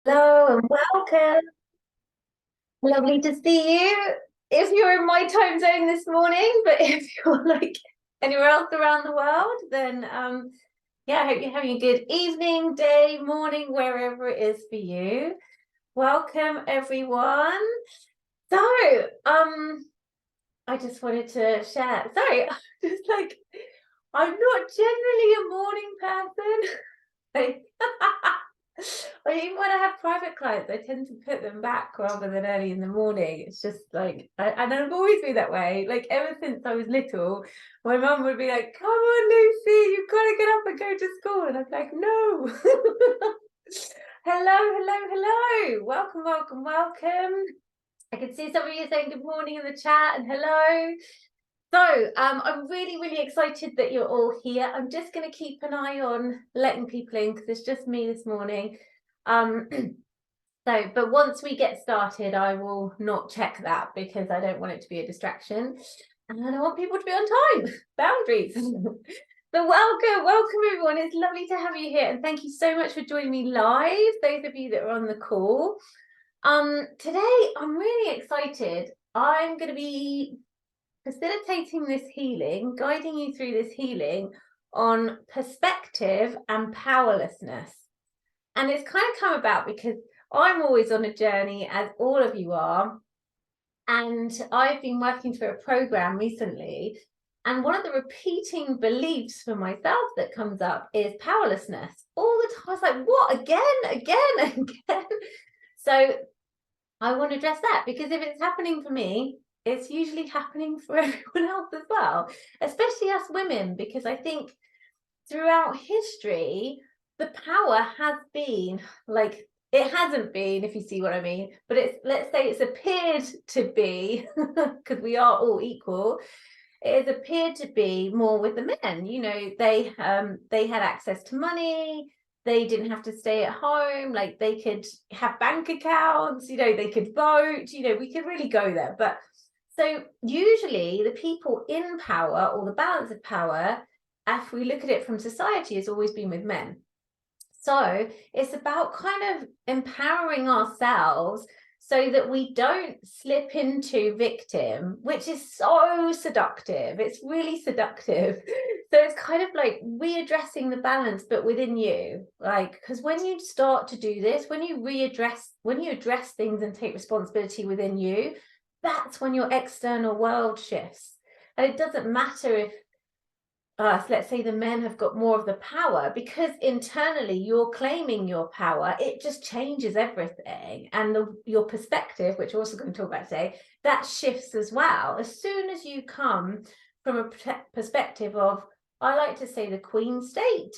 Hello and welcome. Lovely to see you. If you're in my time zone this morning, but if you're like anywhere else around the world, then yeah, I hope you're having a good evening, day, morning, wherever it is for you. Welcome everyone. So, I just wanted to share. Sorry, just like I'm not generally a morning person. Like, Like, even when I have private clients, I tend to put them back rather than early in the morning. It's just like, and I've always been that way. Like, ever since I was little, my mum would be like, "Come on, Lucy, you've got to get up and go to school." And I'm like, "No." Hello, hello, hello. Welcome, welcome, welcome. I can see some of you saying good morning in the chat and hello. So I'm really, really excited that you're all here. I'm just going to keep an eye on letting people in because it's just me this morning. But once we get started, I will not check that because I don't want it to be a distraction. And I want people to be on time. Boundaries. So welcome everyone. It's lovely to have you here. And thank you so much for joining me live, those of you that are on the call. Today, I'm really excited. I'm going to be facilitating this healing, guiding you through this healing on perspective and powerlessness. And it's kind of come about because I'm always on a journey, as all of you are. And I've been working through a program recently. And one of the repeating beliefs for myself that comes up is powerlessness. All the time, I was like, what? Again? So I want to address that because if it's happening for me, it's usually happening for everyone else as well, especially us women, because I think throughout history, the power has been like, it hasn't been, if you see what I mean, but it's, let's say it's appeared to be, because we are all equal, it has appeared to be more with the men. You know, they had access to money, they didn't have to stay at home, like they could have bank accounts, you know, they could vote, you know, we could really go there. But so usually the people in power or the balance of power, if we look at it from society, has always been with men. So it's about kind of empowering ourselves so that we don't slip into victim, which is so seductive. It's really seductive. So it's kind of like readdressing the balance, but within you. Like, because when you start to do this, when you address things and take responsibility within you, that's when your external world shifts. And it doesn't matter if let's say the men have got more of the power, because internally you're claiming your power, it just changes everything. And your perspective, which we're also going to talk about today, that shifts as well. As soon as you come from a perspective of, I like to say, the queen state,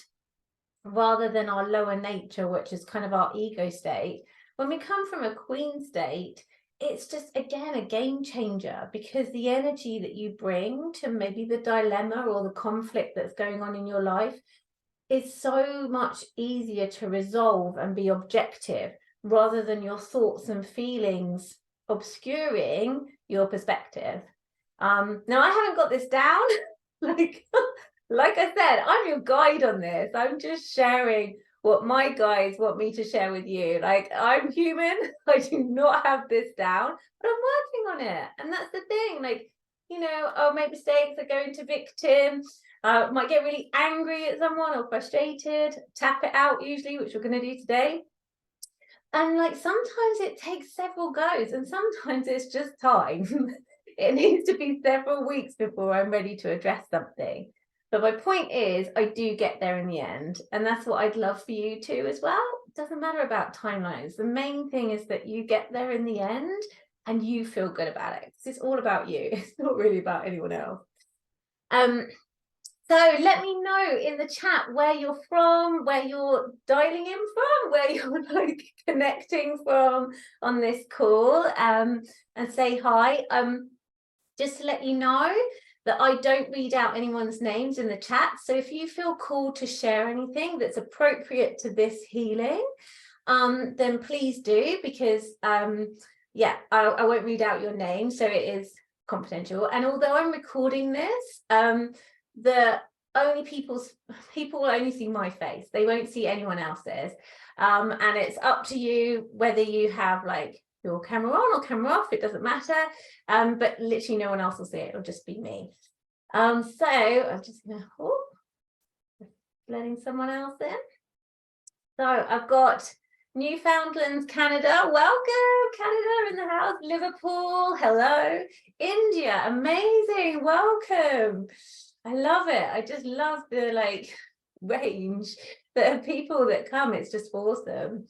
rather than our lower nature, which is kind of our ego state, when we come from a queen state, it's just, again, a game changer, because the energy that you bring to maybe the dilemma or the conflict that's going on in your life is so much easier to resolve and be objective, rather than your thoughts and feelings obscuring your perspective. Now, I haven't got this down. Like I said, I'm your guide on this. I'm just sharing what my guides want me to share with you. Like, I'm human. I do not have this down, but I'm working on it. And that's the thing. Like, you know, I'll make mistakes, I go into victim, might get really angry at someone or frustrated, tap it out usually, which we're going to do today. And like, sometimes it takes several goes, and sometimes it's just time. It needs to be several weeks before I'm ready to address something. But my point is, I do get there in the end. And that's what I'd love for you too as well. It doesn't matter about timelines. The main thing is that you get there in the end and you feel good about it. It's all about you. It's not really about anyone else. So let me know in the chat where you're from, where you're dialing in from, where you're like connecting from on this call, and say hi. Just to let you know that I don't read out anyone's names in the chat. So if you feel called to share anything that's appropriate to this healing, then please do, because yeah, I won't read out your name, so it is confidential. And although I'm recording this, the people will only see my face. They won't see anyone else's. And it's up to you whether you have like your camera on or camera off, it doesn't matter. But literally no one else will see it, it'll just be me. So I'm just gonna letting someone else in. So I've got Newfoundland, Canada. Welcome, Canada in the house. Liverpool, hello. India, amazing, welcome. I love it. I just love the like range of people that come. It's just awesome.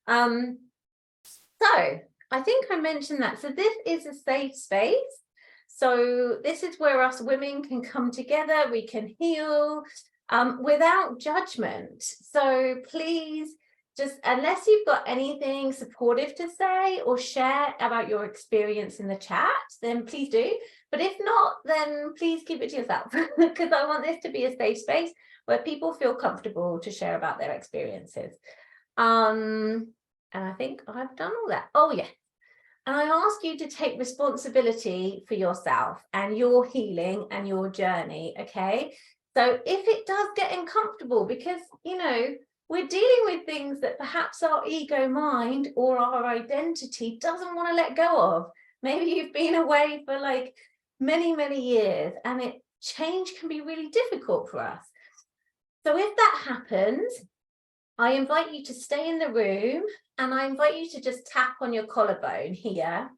So I think I mentioned that. So this is a safe space. So this is where us women can come together. We can heal without judgment. So please, just unless you've got anything supportive to say or share about your experience in the chat, then please do. But if not, then please keep it to yourself, because I want this to be a safe space where people feel comfortable to share about their experiences. And I think I've done all that. Oh, yeah. And I ask you to take responsibility for yourself and your healing and your journey, okay? So if it does get uncomfortable, because, you know, we're dealing with things that perhaps our ego mind or our identity doesn't want to let go of. Maybe you've been away for like many, many years, and change can be really difficult for us. So if that happens, I invite you to stay in the room, and I invite you to just tap on your collarbone here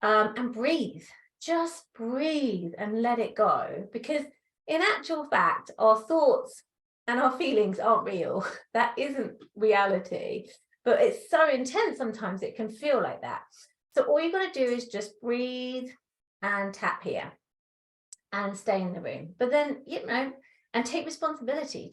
and breathe. Just breathe and let it go, because in actual fact, our thoughts and our feelings aren't real. That isn't reality, but it's so intense sometimes it can feel like that. So all you've got to do is just breathe and tap here and stay in the room. But then, you know, and take responsibility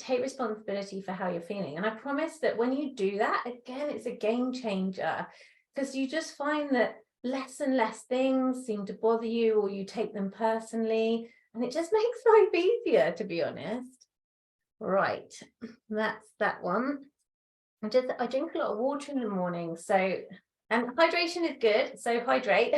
for how you're feeling. And I promise that when you do that, again, it's a game changer, because you just find that less and less things seem to bother you, or you take them personally, and it just makes life easier, to be honest. Right, that's that one. I drink a lot of water in the morning, so, and hydration is good, so hydrate.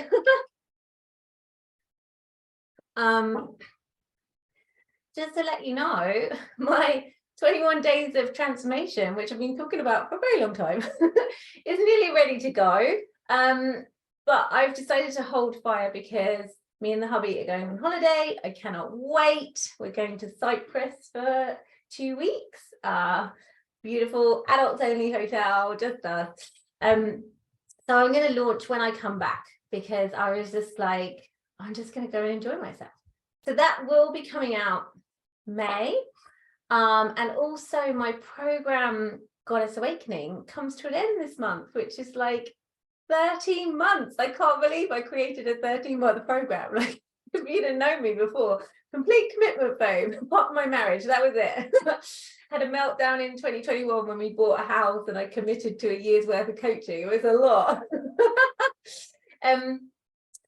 Just to let you know, my 21 days of transformation, which I've been talking about for a very long time, is nearly ready to go. But I've decided to hold fire because me and the hubby are going on holiday. I cannot wait. We're going to Cyprus for 2 weeks. Beautiful adults only hotel, just us. So I'm going to launch when I come back, because I was just like, I'm just going to go and enjoy myself. So that will be coming out May. And also my program Goddess Awakening comes to an end this month, which is like 13 months. I can't believe I created a 13-month program. Like, if you'd have known me before, complete commitment phone, apart from my marriage, that was it. Had a meltdown in 2021 when we bought a house and I committed to a year's worth of coaching. It was a lot.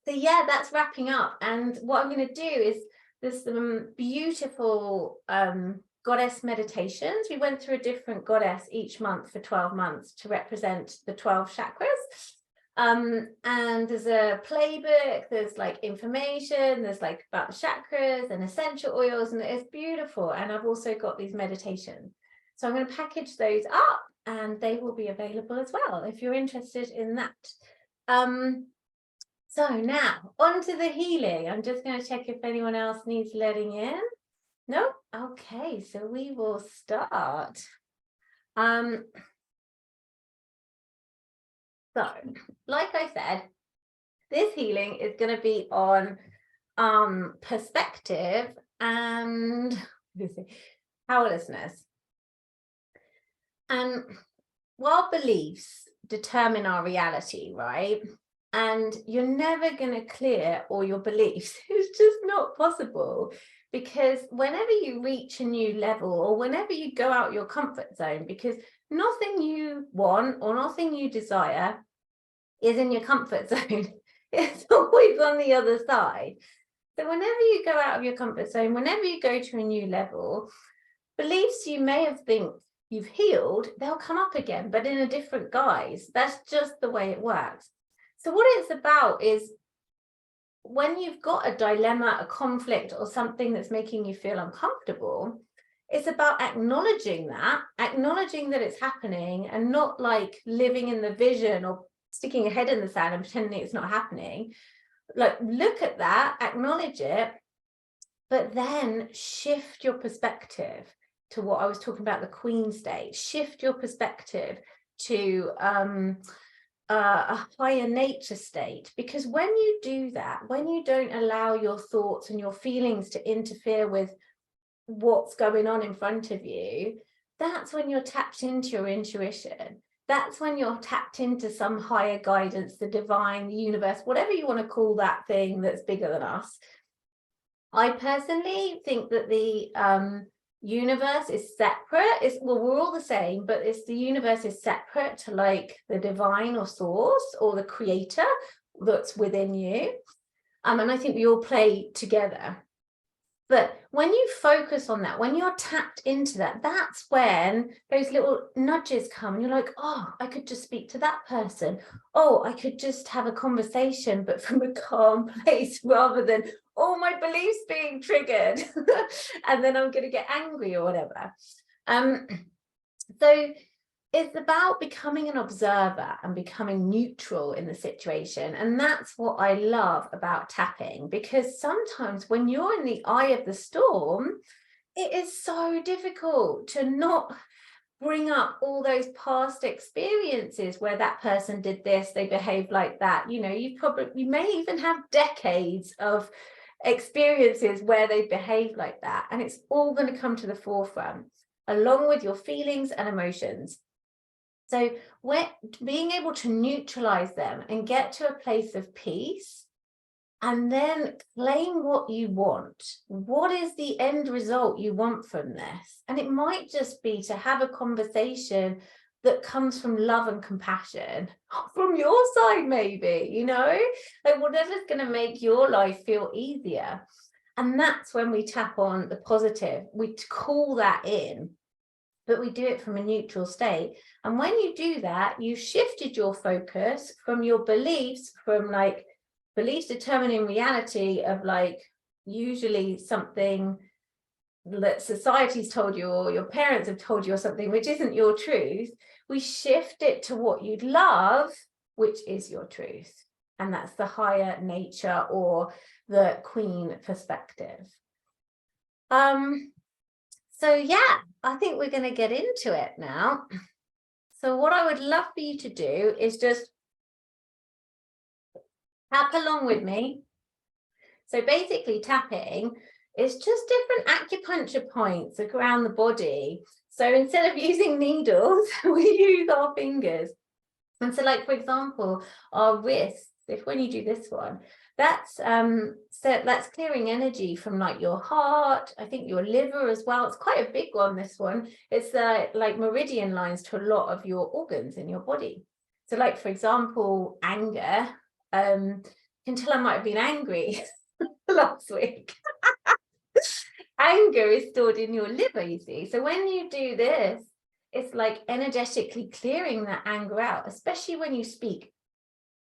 So yeah, that's wrapping up. And what I'm going to do is there's some beautiful goddess meditations. We went through a different goddess each month for 12 months to represent the 12 chakras. And there's a playbook, there's like information, there's like about the chakras and essential oils, and it's beautiful. And I've also got these meditations. So I'm going to package those up, and they will be available as well if you're interested in that. So now on to the healing. I'm just going to check if anyone else needs letting in. No? Okay, so we will start. So, like I said, this healing is going to be on perspective and powerlessness. And while beliefs determine our reality, right? And you're never going to clear all your beliefs. It's just not possible, because whenever you reach a new level, or whenever you go out your comfort zone, because nothing you want or nothing you desire is in your comfort zone. It's always on the other side. So whenever you go out of your comfort zone, whenever you go to a new level, beliefs you may have think you've healed, they'll come up again, but in a different guise. That's just the way it works. So what it's about is when you've got a dilemma, a conflict, or something that's making you feel uncomfortable, it's about acknowledging that it's happening, and not like living in the vision or sticking your head in the sand and pretending it's not happening. Like, look at that, acknowledge it, but then shift your perspective to what I was talking about, the queen state. Shift your perspective to a higher nature state, because when you do that, when you don't allow your thoughts and your feelings to interfere with what's going on in front of you, that's when you're tapped into your intuition. That's when you're tapped into some higher guidance, the divine, the universe, whatever you want to call that thing that's bigger than us. I personally think that the universe is separate. Well, we're all the same, but the universe is separate to like the divine or source or the creator that's within you. And I think we all play together. But when you focus on that, when you're tapped into that, that's when those little nudges come and you're like, oh, I could just speak to that person. Oh, I could just have a conversation, but from a calm place, rather than all my beliefs being triggered and then I'm going to get angry or whatever. So it's about becoming an observer and becoming neutral in the situation. And that's what I love about tapping, because sometimes when you're in the eye of the storm, it is so difficult to not bring up all those past experiences where that person did this, they behaved like that. You know, you may even have decades of experiences where they behave like that, and it's all going to come to the forefront along with your feelings and emotions. So being able to neutralize them and get to a place of peace, and then claim what you want. What is the end result you want from this? And it might just be to have a conversation that comes from love and compassion from your side, maybe, you know, like whatever's going to make your life feel easier. And that's when we tap on the positive. We call that in, but we do it from a neutral state. And when you do that, you shifted your focus from your beliefs, from like beliefs determining reality of like usually something that society's told you or your parents have told you or something which isn't your truth. We shift it to what you'd love, which is your truth. And that's the higher nature or the queen perspective. So yeah, I think we're going to get into it now. So what I would love for you to do is just tap along with me. So basically tapping is just different acupuncture points around the body. So instead of using needles, we use our fingers. And so like, for example, our wrists, if when you do this one, that's clearing energy from like your heart, I think your liver as well. It's quite a big one, this one. It's like meridian lines to a lot of your organs in your body. So like, for example, anger, can tell I might have been angry last week. Anger is stored in your liver, you see. So when you do this, it's like energetically clearing that anger out, especially when you speak.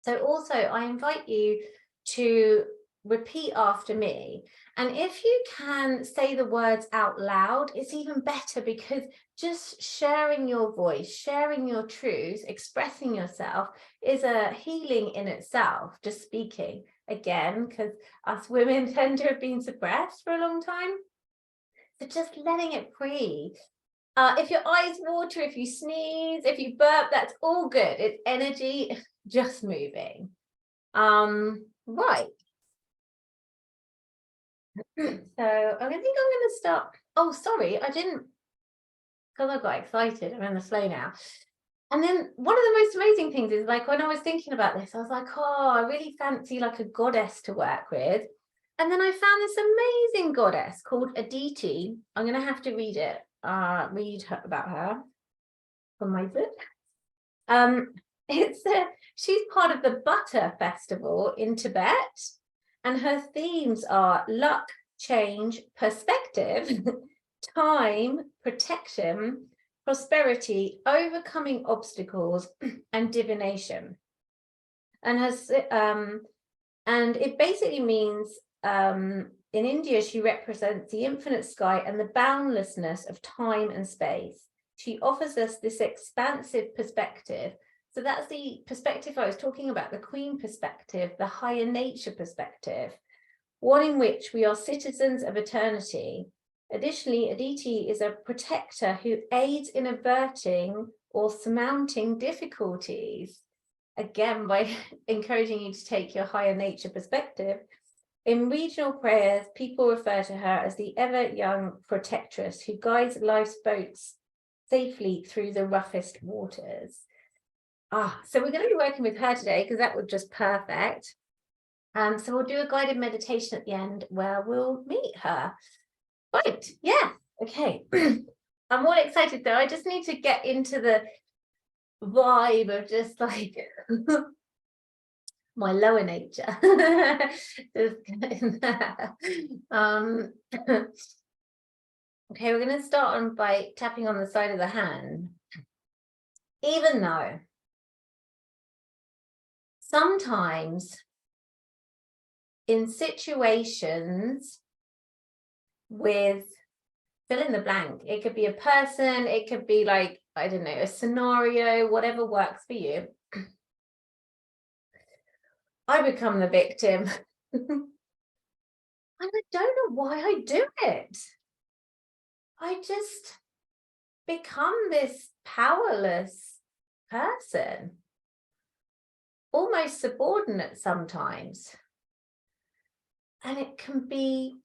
So also I invite you to repeat after me. And if you can say the words out loud, it's even better, because just sharing your voice, sharing your truth, expressing yourself is a healing in itself, just speaking. Again, because us women tend to have been suppressed for a long time. So just letting it free. If your eyes water, if you sneeze, if you burp, that's all good. It's energy just moving. Right. So I think I'm going to start. Oh, sorry, I didn't, because I got excited. I'm in the flow now. And then one of the most amazing things is, like, when I was thinking about this, I was like, oh, I really fancy like a goddess to work with. And then I found this amazing goddess called Aditi. I'm going to have to read about her from my book. She's part of the Butter Festival in Tibet, and her themes are luck, change, perspective, time, protection, prosperity, overcoming obstacles, and divination. And And it basically means, in India, she represents the infinite sky and the boundlessness of time and space. She offers us this expansive perspective. So that's the perspective I was talking about, the Queen perspective, the higher nature perspective, one in which we are citizens of eternity. Additionally, Aditi is a protector who aids in averting or surmounting difficulties. Again, by encouraging you to take your higher nature perspective. In regional prayers, people refer to her as the ever-young protectress who guides life's boats safely through the roughest waters. So we're going to be working with her today because that was just perfect. So we'll do a guided meditation at the end where we'll meet her. Right, yeah, okay. I'm all excited though. I just need to get into the vibe of just like my lower nature. Just okay, we're going to start on by tapping on the side of the hand. Even though sometimes in situations with fill in the blank, it could be a person, it could be like, I don't know, a scenario, whatever works for you, I become the victim. And I don't know why I do it. I just become this powerless person, almost subordinate sometimes. And it can be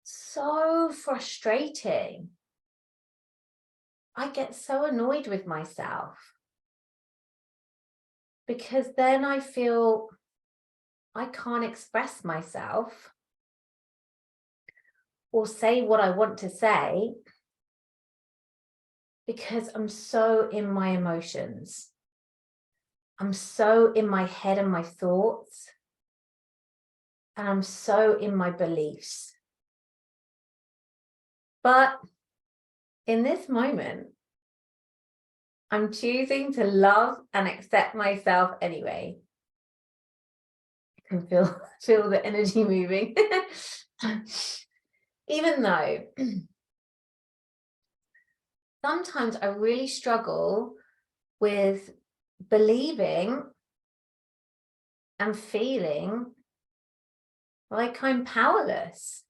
so frustrating. I get so annoyed with myself because then I feel I can't express myself or say what I want to say because I'm so in my emotions. I'm so in my head and my thoughts. And I'm so in my beliefs. But in this moment, I'm choosing to love and accept myself anyway. I can feel the energy moving. Even though sometimes I really struggle with believing and feeling like I'm powerless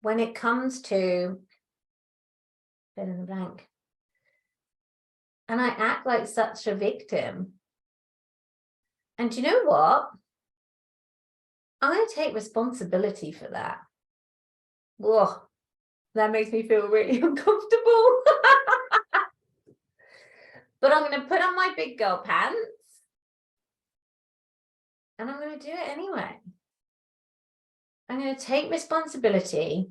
when it comes to fill in the blank. And I act like such a victim. And do you know what? I'm going to take responsibility for that. Whoa, that makes me feel really uncomfortable. But I'm going to put on my big girl pants and I'm going to do it anyway. I'm going to take responsibility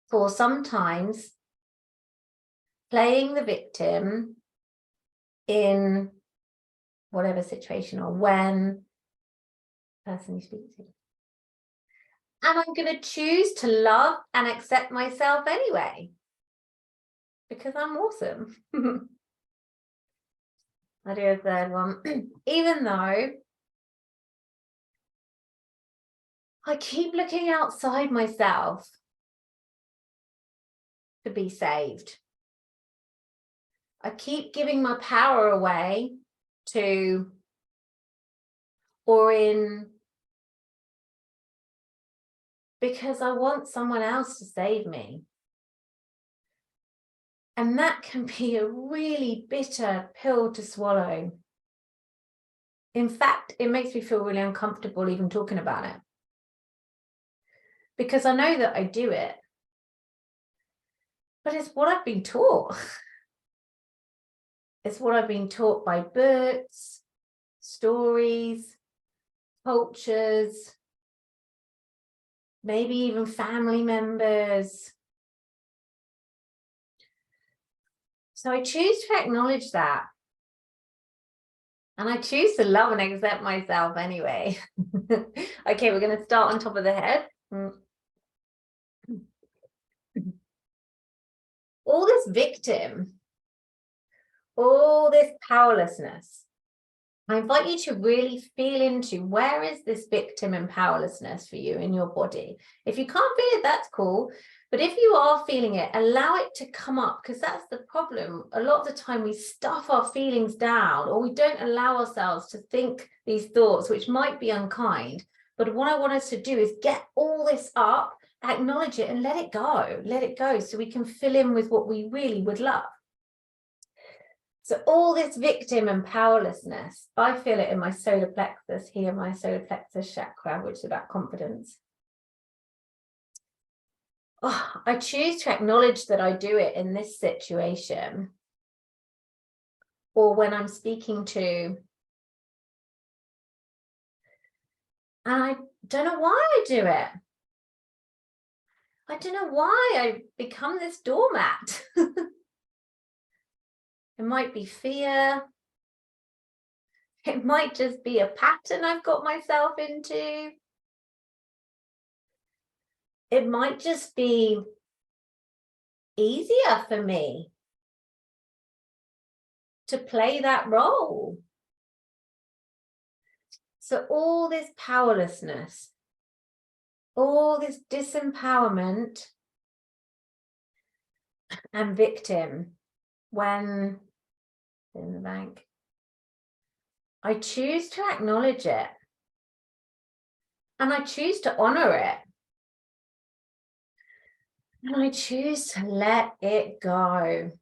for sometimes playing the victim in whatever situation or when person you speak to. And I'm going to choose to love and accept myself anyway, because I'm awesome. I'll do a third one. Even though I keep looking outside myself to be saved. I keep giving my power away to, or in, because I want someone else to save me. And that can be a really bitter pill to swallow. In fact, it makes me feel really uncomfortable even talking about it. Because I know that I do it. But it's what I've been taught. It's what I've been taught by books, stories, cultures, maybe even family members. So I choose to acknowledge that. And I choose to love and accept myself anyway. Okay, we're going to start on top of the head. All this victim, all this powerlessness, I invite you to really feel into, where is this victim and powerlessness for you in your body? If you can't feel it, that's cool. But if you are feeling it, allow it to come up, because that's the problem. A lot of the time we stuff our feelings down, or we don't allow ourselves to think these thoughts, which might be unkind. But what I want us to do is get all this up, acknowledge it, and let it go, so we can fill in with what we really would love. So all this victim and powerlessness, I feel it in my solar plexus here, my solar plexus chakra, which is about confidence. Oh, I choose to acknowledge that I do it in this situation, or when I'm speaking to, and I don't know why I do it. I don't know why I become this doormat. It might be fear. It might just be a pattern I've got myself into. It might just be easier for me to play that role. So all this powerlessness, all this disempowerment and victim, when in the bank, I choose to acknowledge it, and I choose to honor it, and I choose to let it go.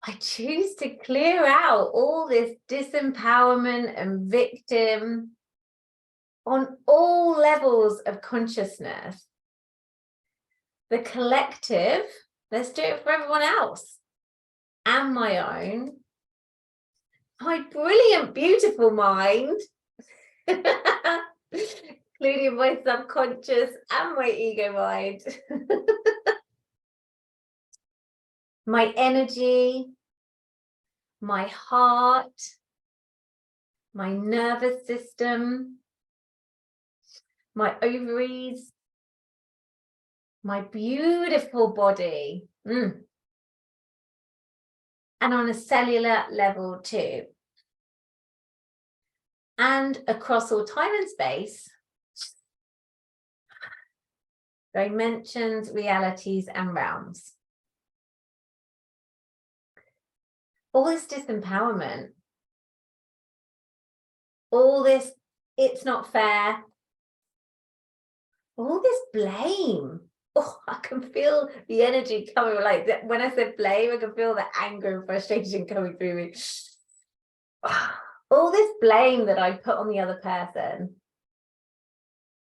I choose to clear out all this disempowerment and victim on all levels of consciousness. The collective, let's do it for everyone else, and my own. My brilliant, beautiful mind, including my subconscious and my ego mind. My energy, my heart, my nervous system, my ovaries, my beautiful body. And on a cellular level too. And across all time and space, dimensions, realities, and realms. All this disempowerment, all this, it's not fair, all this blame. Oh, I can feel the energy coming, like that. When I said blame, I can feel the anger and frustration coming through me. All this blame that I put on the other person,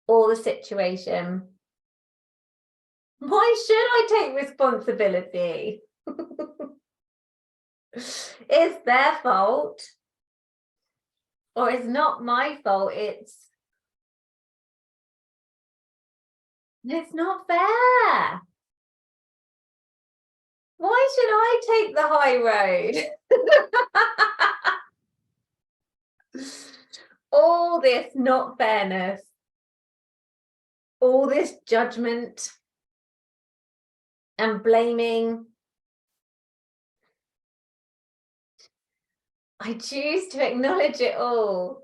all the situation. Why should I take responsibility? It's their fault, or it's not my fault. It's not fair. Why should I take the high road? All this not fairness, all this judgment and blaming. I choose to acknowledge it all,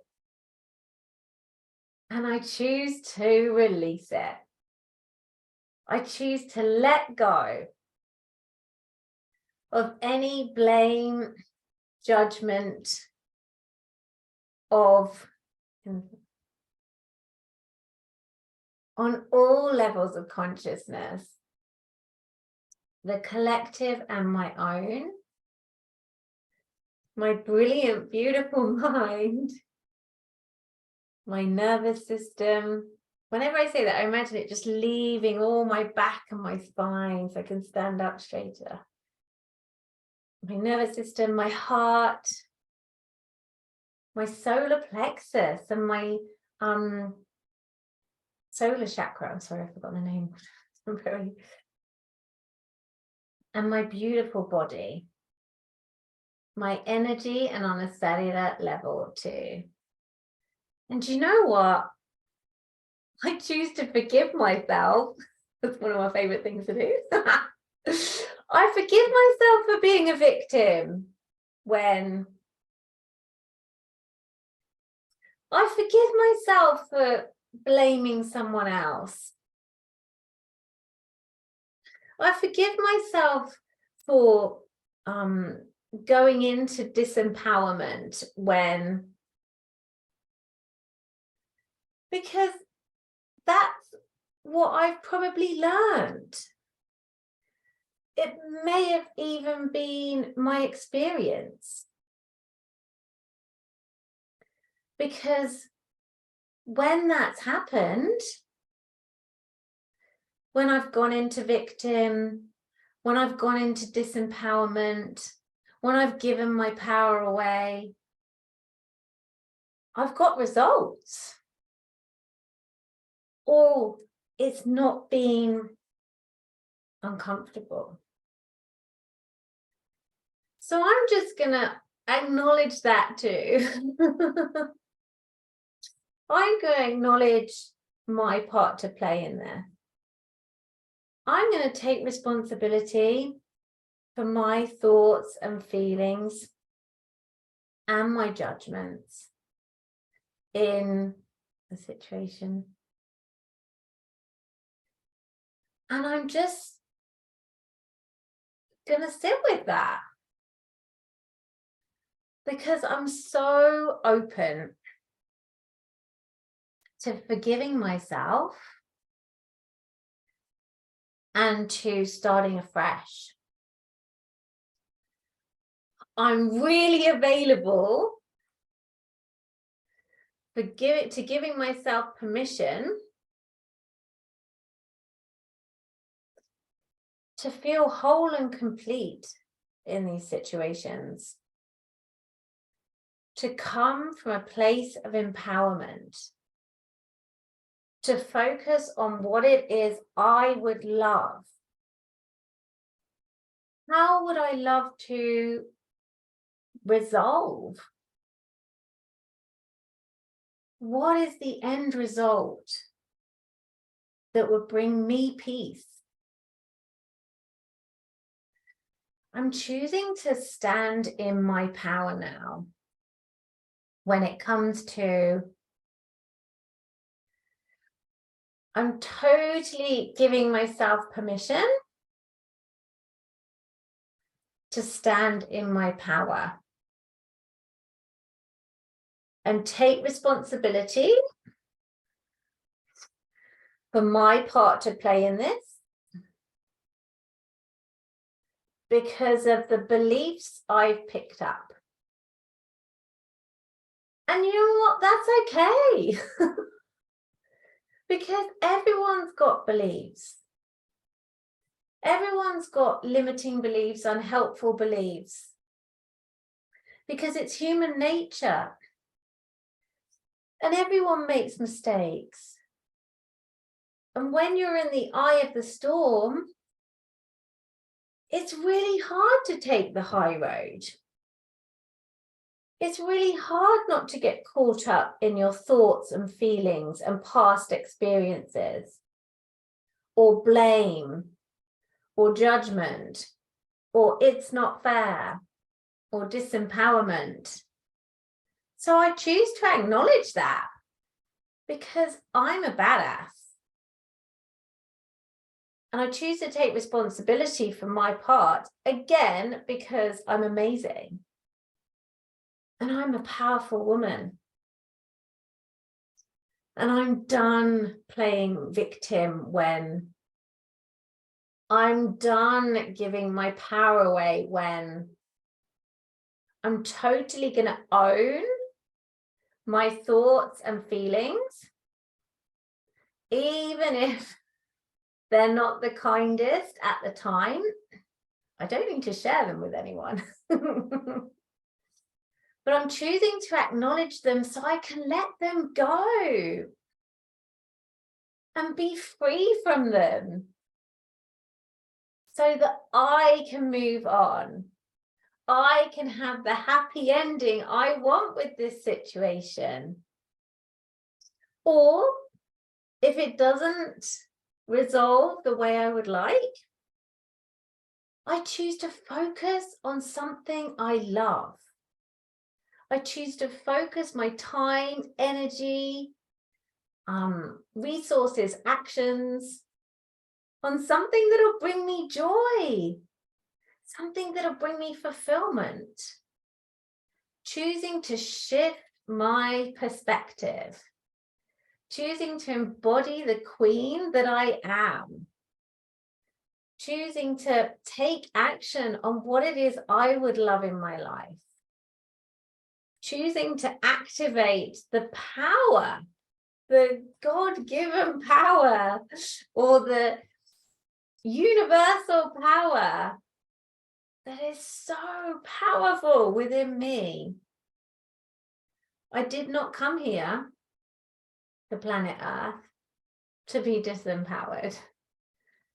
and I choose to release it. I choose to let go of any blame, judgment of, on all levels of consciousness, the collective and my own, my brilliant, beautiful mind, my nervous system. Whenever I say that, I imagine it just leaving all my back and my spine so I can stand up straighter. My nervous system, my heart, my solar plexus, and my solar chakra. I'm sorry, I forgot the name. And my beautiful body, my energy, and on a cellular level too. And do you know what? I choose to forgive myself. That's one of my favorite things to do. I forgive myself for being a victim when I forgive myself for blaming someone else. I forgive myself for going into disempowerment because that's what I've probably learned. It may have even been my experience. Because when that's happened, when I've gone into victim, when I've gone into disempowerment, when I've given my power away, I've got results. Or it's not been uncomfortable. So I'm just going to acknowledge that too. I'm going to acknowledge my part to play in there. I'm going to take responsibility for my thoughts and feelings and my judgments in the situation. And I'm just going to sit with that. Because I'm so open to forgiving myself and to starting afresh. I'm really available for giving myself permission to feel whole and complete in these situations, to come from a place of empowerment, to focus on what it is I would love. How would I love to resolve? What is the end result that would bring me peace? I'm choosing to stand in my power now when it comes to, I'm totally giving myself permission to stand in my power and take responsibility for my part to play in this, because of the beliefs I've picked up. And you know what? That's okay. Because everyone's got beliefs. Everyone's got limiting beliefs, unhelpful beliefs. Because it's human nature. And everyone makes mistakes. And when you're in the eye of the storm, it's really hard to take the high road. It's really hard not to get caught up in your thoughts and feelings and past experiences, or blame, or judgment, or it's not fair, or disempowerment. So I choose to acknowledge that because I'm a badass. And I choose to take responsibility for my part, again, because I'm amazing. And I'm a powerful woman. And I'm done playing victim when I'm done giving my power away, when I'm totally going to own my thoughts and feelings, even if they're not the kindest at the time. I don't need to share them with anyone. But I'm choosing to acknowledge them so I can let them go and be free from them so that I can move on. I can have the happy ending I want with this situation. Or if it doesn't resolve the way I would like, I choose to focus on something I love. I choose to focus my time, energy, resources, actions on something that'll bring me joy, something that'll bring me fulfillment. Choosing to shift my perspective, choosing to embody the queen that I am, choosing to take action on what it is I would love in my life, choosing to activate the power, the God-given power, or the universal power that is so powerful within me. I did not come here, to planet Earth, to be disempowered.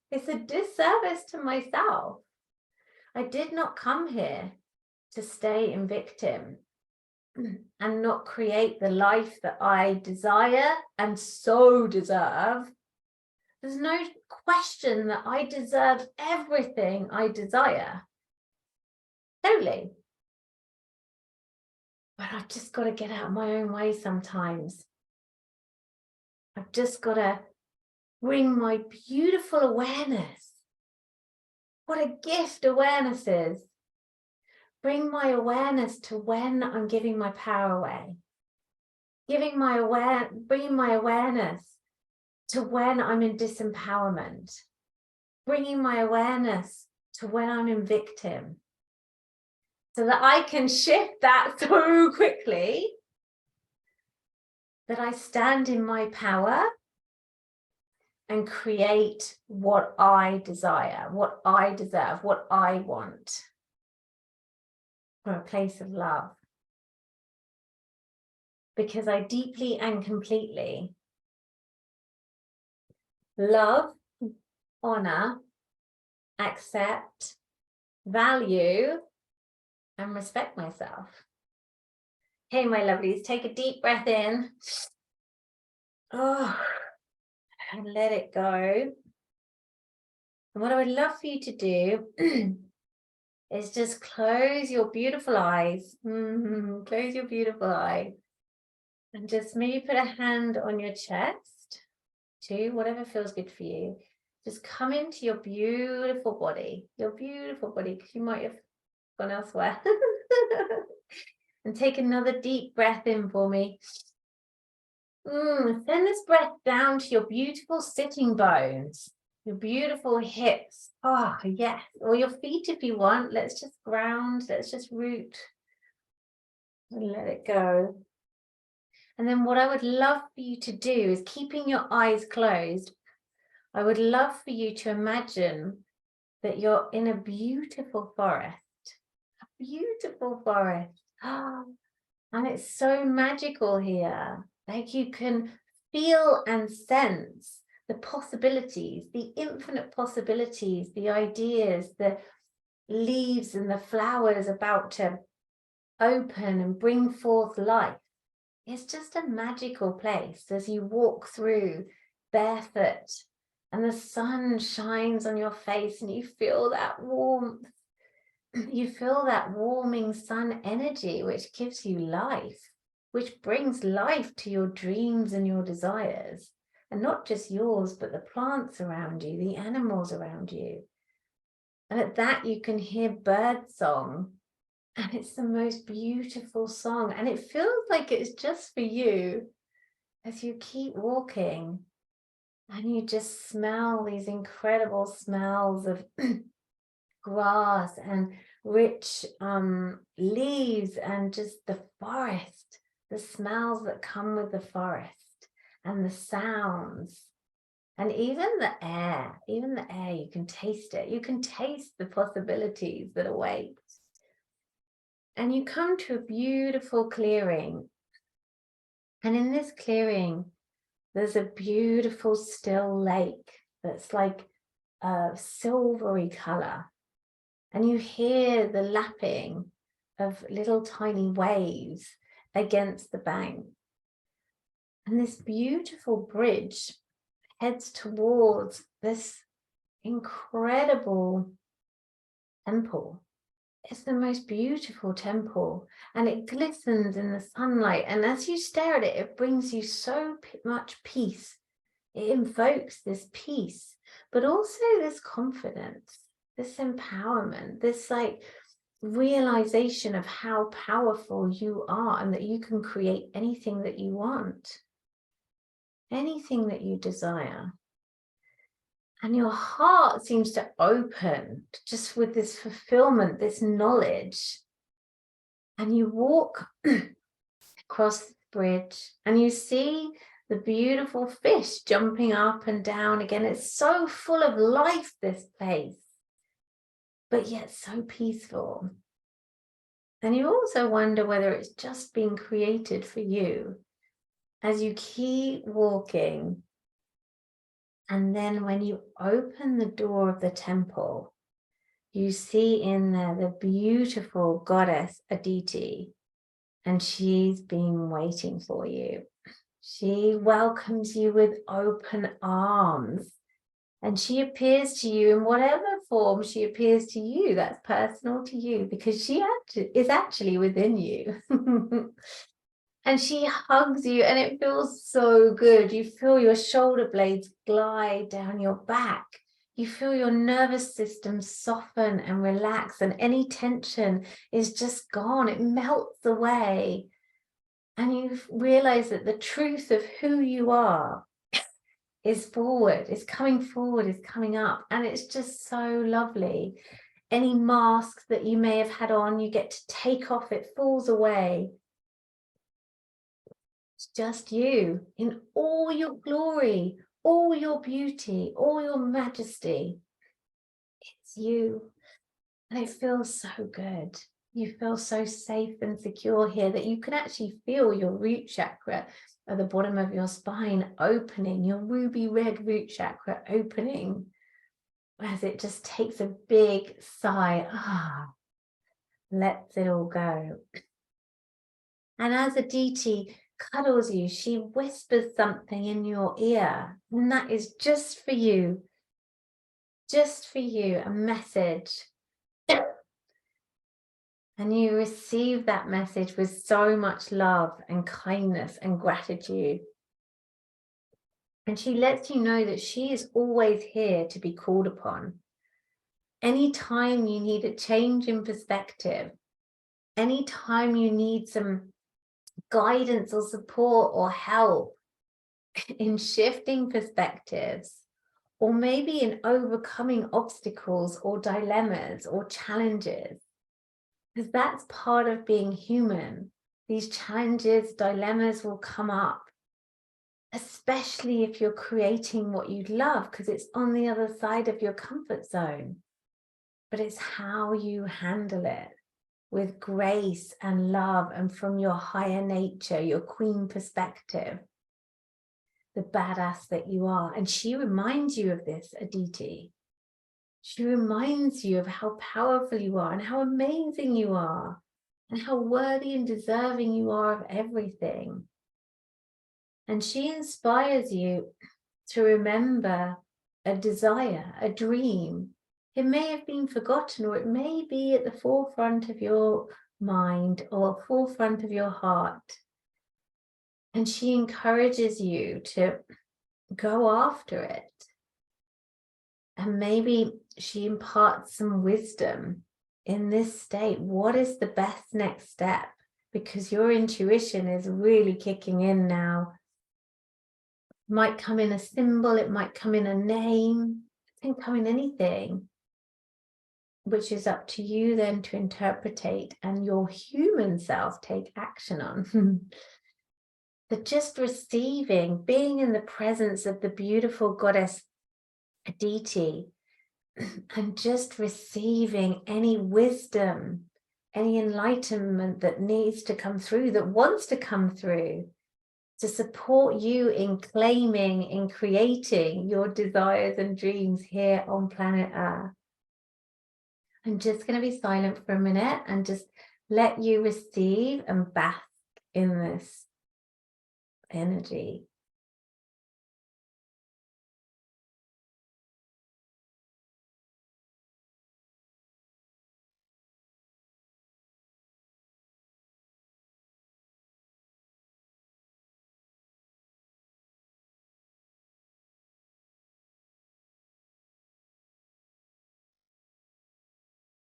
It's a disservice to myself. I did not come here to stay in victim and not create the life that I desire and so deserve. There's no question that I deserve everything I desire. Totally. But I've just got to get out of my own way sometimes. I've just got to bring my beautiful awareness. What a gift awareness is. Bring my awareness to when I'm giving my power away. Bringing my awareness to when I'm in disempowerment. Bringing my awareness to when I'm in victim. So that I can shift that so quickly that I stand in my power and create what I desire, what I deserve, what I want, from a place of love. Because I deeply and completely love, honor, accept, value, and respect myself. Hey, my lovelies, take a deep breath in. Oh, and let it go. And what I would love for you to do is just close your beautiful eyes. Close your beautiful eyes. And just maybe put a hand on your chest, too, whatever feels good for you. Just come into your beautiful body, because you might have gone elsewhere. And take another deep breath in for me. Send this breath down to your beautiful sitting bones, your beautiful hips. Oh, yes. Or your feet if you want. Let's just ground. Let's just root and let it go. And then what I would love for you to do is, keeping your eyes closed, I would love for you to imagine that you're in a beautiful forest. A beautiful forest. And it's so magical here. Like, you can feel and sense the possibilities, the infinite possibilities, the ideas, the leaves and the flowers about to open and bring forth life. It's just a magical place as you walk through barefoot and the sun shines on your face and you feel that warmth. You feel that warming sun energy, which gives you life, which brings life to your dreams and your desires. And not just yours, but the plants around you, the animals around you. And at that, you can hear bird song. And it's the most beautiful song. And it feels like it's just for you as you keep walking. And you just smell these incredible smells of grass and rich leaves and just the forest, the smells that come with the forest and the sounds. And even the air, you can taste it. You can taste the possibilities that await. And you come to a beautiful clearing. And in this clearing, there's a beautiful still lake that's like a silvery color. And you hear the lapping of little tiny waves against the bank. And this beautiful bridge heads towards this incredible temple. It's the most beautiful temple, and it glistens in the sunlight. And as you stare at it, it brings you so much peace. It invokes this peace, but also this confidence, this empowerment, this like realization of how powerful you are and that you can create anything that you want, anything that you desire. And your heart seems to open just with this fulfillment, this knowledge. And you walk across the bridge and you see the beautiful fish jumping up and down again. It's so full of life, this place, but yet so peaceful. And you also wonder whether it's just been created for you as you keep walking. And then when you open the door of the temple, you see in there the beautiful Goddess Aditi, and she's been waiting for you. She welcomes you with open arms, and she appears to you in whatever form she appears to you that's personal to you, because she is actually within you. And she hugs you, and it feels so good. You feel your shoulder blades glide down your back. You feel your nervous system soften and relax, and any tension is just gone. It melts away. And you realize that the truth of who you are is forward, is coming forward, is coming up. And it's just so lovely. Any mask that you may have had on, you get to take off, it falls away. It's just you in all your glory, all your beauty, all your majesty. It's you. And it feels so good. You feel so safe and secure here that you can actually feel your root chakra at the bottom of your spine opening, your ruby red root chakra opening, as it just takes a big sigh, lets it all go. And as Aditi cuddles you, she whispers something in your ear, and that is just for you, a message. And you receive that message with so much love and kindness and gratitude. And she lets you know that she is always here to be called upon. Anytime you need a change in perspective, anytime you need some guidance or support or help in shifting perspectives, or maybe in overcoming obstacles or dilemmas or challenges, because that's part of being human. These challenges, dilemmas will come up, especially if you're creating what you love, because it's on the other side of your comfort zone. But it's how you handle it with grace and love, and from your higher nature, your queen perspective, the badass that you are. And she reminds you of this, Aditi. She reminds you of how powerful you are and how amazing you are and how worthy and deserving you are of everything. And she inspires you to remember a desire, a dream. It may have been forgotten, or it may be at the forefront of your mind or forefront of your heart. And she encourages you to go after it. And maybe she imparts some wisdom in this state. What is the best next step? Because your intuition is really kicking in now. It might come in a symbol, it might come in a name, it can come in anything, which is up to you then to interpretate and your human self take action on. But just receiving, being in the presence of the beautiful Goddess Aditi, and just receiving any wisdom, any enlightenment that needs to come through, that wants to come through, to support you in claiming, in creating your desires and dreams here on planet Earth. I'm just going to be silent for a minute and just let you receive and bask in this energy.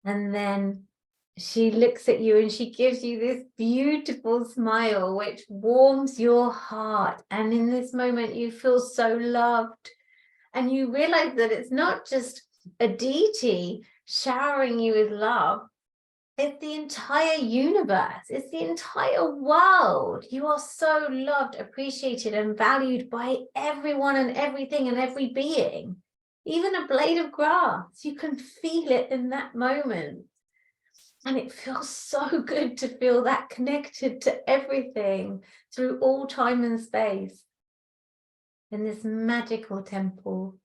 And then she looks at you and she gives you this beautiful smile, which warms your heart. And in this moment, you feel so loved. And you realize that it's not just Aditi showering you with love. It's the entire universe. It's the entire world. You are so loved, appreciated, and valued by everyone and everything and every being. Even a blade of grass, you can feel it in that moment. And it feels so good to feel that connected to everything through all time and space in this magical temple.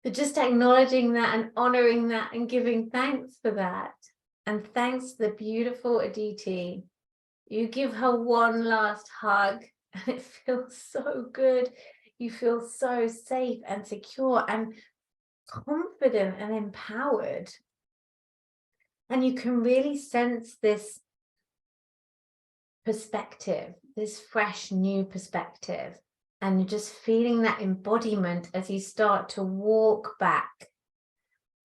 But just acknowledging that and honoring that and giving thanks for that. And thanks to the beautiful Aditi. You give her one last hug and it feels so good. You feel so safe and secure and confident and empowered. And you can really sense this perspective, this fresh new perspective. And you're just feeling that embodiment as you start to walk back.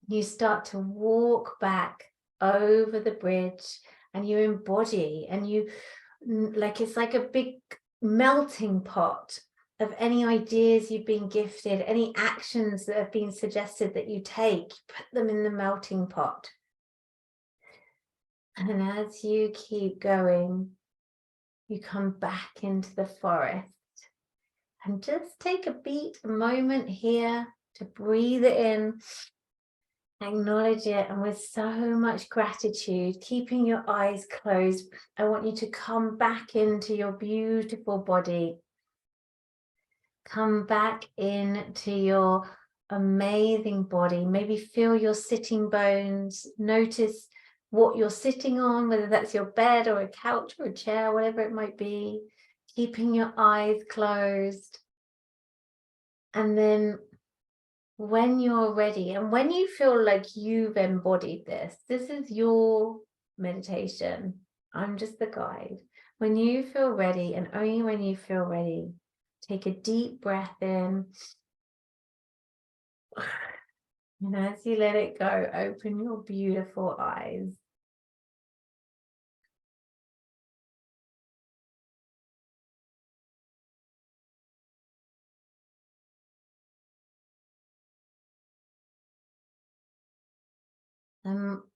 You start to walk back over the bridge and you embody, and you like, it's like a big melting pot of any ideas you've been gifted, any actions that have been suggested that you take, put them in the melting pot. And as you keep going, you come back into the forest and just take a moment here to breathe it in, acknowledge it, and with so much gratitude, keeping your eyes closed, I want you to come back into your beautiful body. Come back into your amazing body. Maybe feel your sitting bones. Notice what you're sitting on, whether that's your bed or a couch or a chair, whatever it might be. Keeping your eyes closed. And then when you're ready, and when you feel like you've embodied this is your meditation. I'm just the guide. When you feel ready, and only when you feel ready, take a deep breath in. And as you let it go, open your beautiful eyes.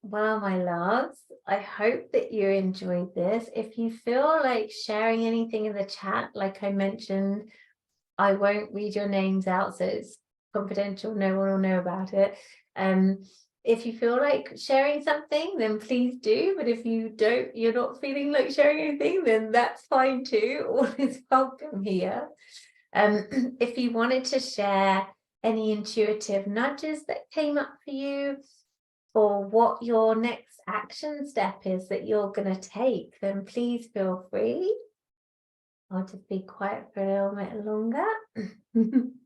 Well, my loves, I hope that you enjoyed this. If you feel like sharing anything in the chat, like I mentioned, I won't read your names out, so it's confidential. No one will know about it. If you feel like sharing something, then please do. But if you don't, you're not feeling like sharing anything, then that's fine too. All is welcome here. If you wanted to share any intuitive nudges that came up for you, or what your next action step is that you're going to take, then please feel free. I'll just be quiet for a little bit longer.